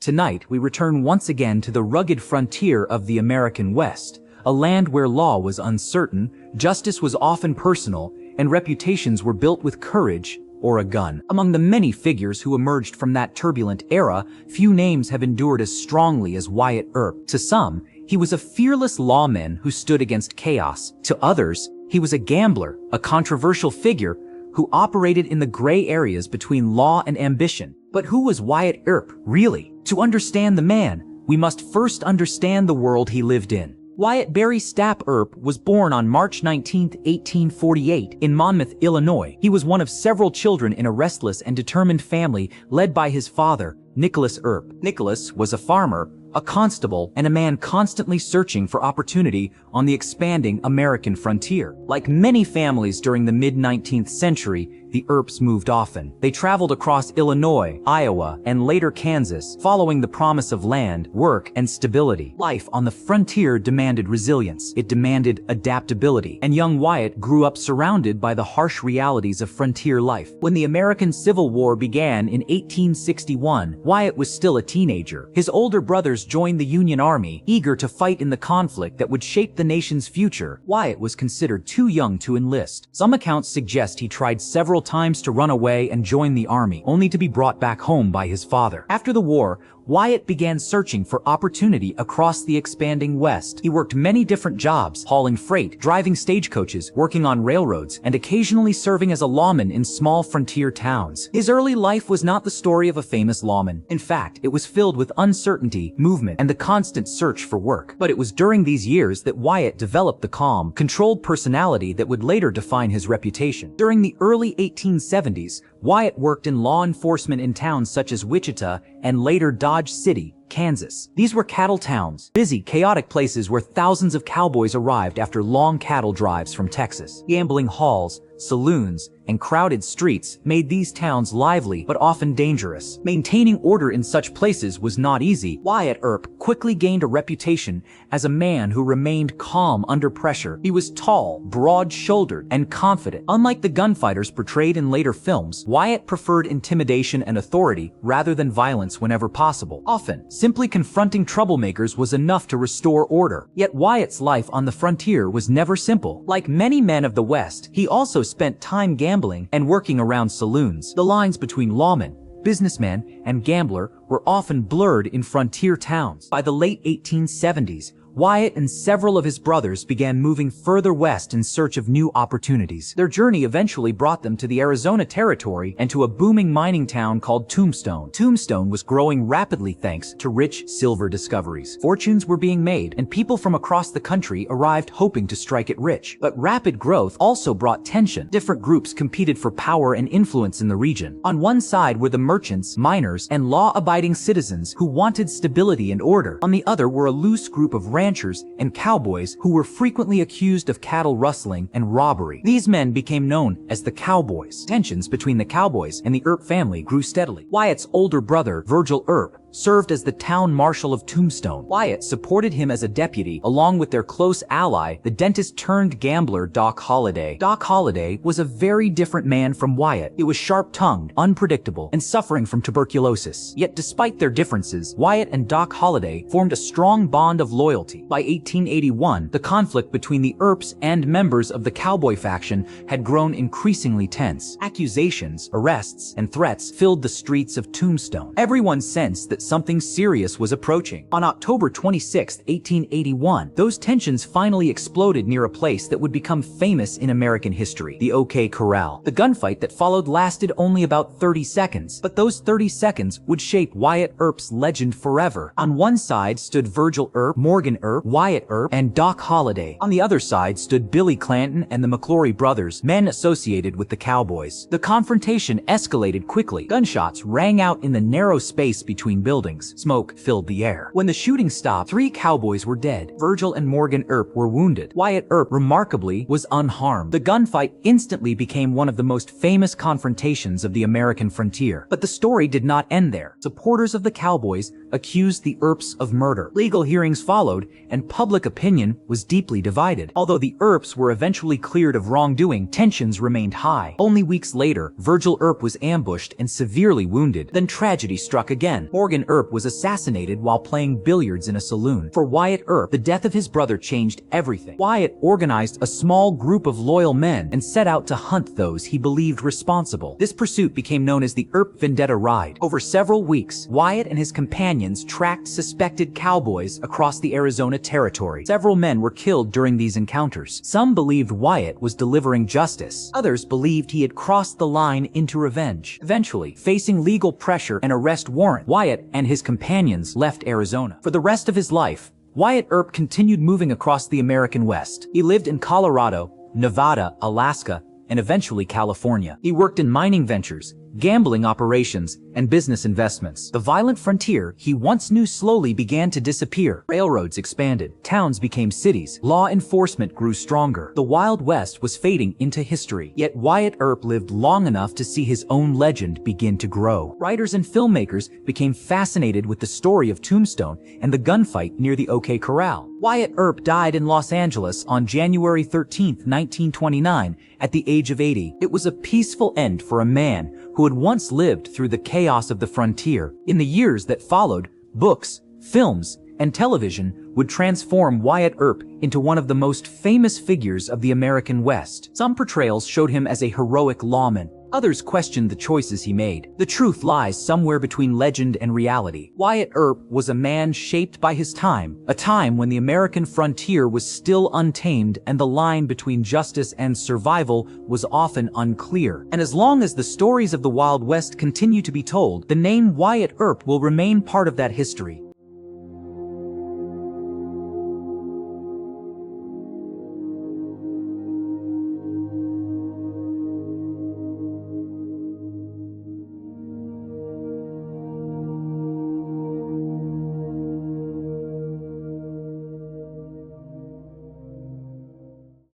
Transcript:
Tonight, we return once again to the rugged frontier of the American West, a land where law was uncertain, justice was often personal, and reputations were built with courage or a gun. Among the many figures who emerged from that turbulent era, few names have endured as strongly as Wyatt Earp. To some, he was a fearless lawman who stood against chaos. To others, he was a gambler, a controversial figure who operated in the gray areas between law and ambition. But who was Wyatt Earp, really? To understand the man, we must first understand the world he lived in. Wyatt Barry Stapp Earp was born on March 19, 1848, in Monmouth, Illinois. He was one of several children in a restless and determined family led by his father, Nicholas Earp. Nicholas was a farmer, a constable, and a man constantly searching for opportunity on the expanding American frontier. Like many families during the mid-19th century, the Earps moved often. They traveled across Illinois, Iowa, and later Kansas, following the promise of land, work, and stability. Life on the frontier demanded resilience. It demanded adaptability, and young Wyatt grew up surrounded by the harsh realities of frontier life. When the American Civil War began in 1861, Wyatt was still a teenager. His older brothers joined the Union Army, eager to fight in the conflict that would shape the nation's future. Wyatt was considered too young to enlist. Some accounts suggest he tried several times to run away and join the army, only to be brought back home by his father. After the war, Wyatt began searching for opportunity across the expanding West. He worked many different jobs, hauling freight, driving stagecoaches, working on railroads, and occasionally serving as a lawman in small frontier towns. His early life was not the story of a famous lawman. In fact, it was filled with uncertainty, movement, and the constant search for work. But it was during these years that Wyatt developed the calm, controlled personality that would later define his reputation. During the early 1870s, Wyatt worked in law enforcement in towns such as Wichita and later Dodge City, Kansas. These were cattle towns, busy, chaotic places where thousands of cowboys arrived after long cattle drives from Texas. Gambling halls, saloons, and crowded streets made these towns lively but often dangerous. Maintaining order in such places was not easy. Wyatt Earp quickly gained a reputation as a man who remained calm under pressure. He was tall, broad-shouldered, and confident. Unlike the gunfighters portrayed in later films, Wyatt preferred intimidation and authority rather than violence whenever possible. Often, simply confronting troublemakers was enough to restore order. Yet Wyatt's life on the frontier was never simple. Like many men of the West, he also spent time gambling and working around saloons. The lines between lawman, businessman, and gambler were often blurred in frontier towns. By the late 1870s, Wyatt and several of his brothers began moving further west in search of new opportunities. Their journey eventually brought them to the Arizona Territory and to a booming mining town called Tombstone. Tombstone was growing rapidly thanks to rich silver discoveries. Fortunes were being made, and people from across the country arrived hoping to strike it rich. But rapid growth also brought tension. Different groups competed for power and influence in the region. On one side were the merchants, miners, and law-abiding citizens who wanted stability and order. On the other were a loose group of ranchers and cowboys who were frequently accused of cattle rustling and robbery. These men became known as the Cowboys. Tensions between the Cowboys and the Earp family grew steadily. Wyatt's older brother, Virgil Earp, served as the town marshal of Tombstone. Wyatt supported him as a deputy, along with their close ally, the dentist-turned-gambler Doc Holliday. Doc Holliday was a very different man from Wyatt. He was sharp-tongued, unpredictable, and suffering from tuberculosis. Yet despite their differences, Wyatt and Doc Holliday formed a strong bond of loyalty. By 1881, the conflict between the Earps and members of the Cowboy faction had grown increasingly tense. Accusations, arrests, and threats filled the streets of Tombstone. Everyone sensed that something serious was approaching. On October 26, 1881, those tensions finally exploded near a place that would become famous in American history, the OK Corral. The gunfight that followed lasted only about 30 seconds, but those 30 seconds would shape Wyatt Earp's legend forever. On one side stood Virgil Earp, Morgan Earp, Wyatt Earp, and Doc Holliday. On the other side stood Billy Clanton and the McClory brothers, men associated with the Cowboys. The confrontation escalated quickly. Gunshots rang out in the narrow space between buildings. Smoke filled the air. When the shooting stopped, 3 cowboys were dead. Virgil and Morgan Earp were wounded. Wyatt Earp, remarkably, was unharmed. The gunfight instantly became one of the most famous confrontations of the American frontier. But the story did not end there. Supporters of the Cowboys accused the Earps of murder. Legal hearings followed, and public opinion was deeply divided. Although the Earps were eventually cleared of wrongdoing, tensions remained high. Only weeks later, Virgil Earp was ambushed and severely wounded. Then tragedy struck again. Morgan Brian Earp was assassinated while playing billiards in a saloon. For Wyatt Earp, the death of his brother changed everything. Wyatt organized a small group of loyal men and set out to hunt those he believed responsible. This pursuit became known as the Earp Vendetta Ride. Over several weeks, Wyatt and his companions tracked suspected cowboys across the Arizona territory. Several men were killed during these encounters. Some believed Wyatt was delivering justice. Others believed he had crossed the line into revenge. Eventually, facing legal pressure and arrest warrant, Wyatt and his companions left Arizona. For the rest of his life, Wyatt Earp continued moving across the American West. He lived in Colorado, Nevada, Alaska, and eventually California. He worked in mining ventures, gambling operations, and business investments. The violent frontier he once knew slowly began to disappear. Railroads expanded, towns became cities, law enforcement grew stronger. The Wild West was fading into history. Yet Wyatt Earp lived long enough to see his own legend begin to grow. Writers and filmmakers became fascinated with the story of Tombstone and the gunfight near the OK Corral. Wyatt Earp died in Los Angeles on January 13, 1929, at the age of 80. It was a peaceful end for a man who had once lived through the chaos of the frontier. In the years that followed, books, films, and television would transform Wyatt Earp into one of the most famous figures of the American West. Some portrayals showed him as a heroic lawman. Others questioned the choices he made. The truth lies somewhere between legend and reality. Wyatt Earp was a man shaped by his time, a time when the American frontier was still untamed and the line between justice and survival was often unclear. And as long as the stories of the Wild West continue to be told, the name Wyatt Earp will remain part of that history.